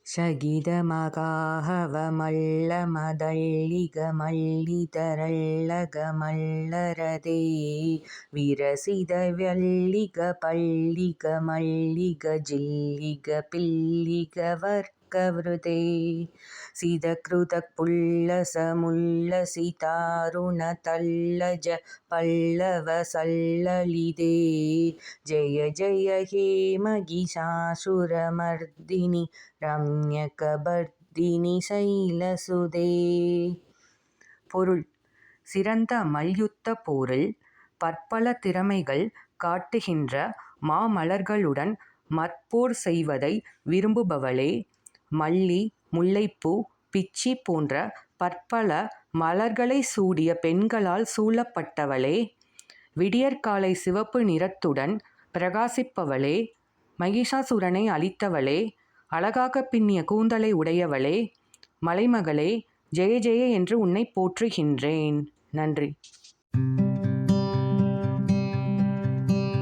சகிதமகாஹவமல்லமதள்ளிகமல்லிதரல்லகமல்லரதே விரசிதவல்லிகபள்ளிகமல்லிகஜில்லிகபில்லிகவர்க்கவ்ருதே சிதக்ருதப்புல்லசமுல்லசிதாருணதல்லஜ பல்லவசல்லலிதே ஜய ஜய ஹே மகிஷாசுரமர்தினி ரம்யகபர்தினி சைலசுதே. பொருள்: சிறந்த மல்யுத்த போரில் பற்பல திறமைகள் காட்டுகின்ற மாமல்லர்களுடன் மற்போர் செய்வதை விரும்புபவளே! மல்லி, முல்லைப்பூ, பிச்சி போன்ற பற்பல மலர்களைச் சூடிய பெண்களால் சூழப்பட்டவளே! விடியற்காலை சிவப்பு நிறத்துடன் பிரகாசிப்பவளே! மகிஷாசுரனை அழித்தவளே! அழகாகப் பின்னிய கூந்தலை உடையவளே! மலைமகளே, ஜெய ஜெய என்று உன்னைப் போற்றுகின்றேன். நன்றி.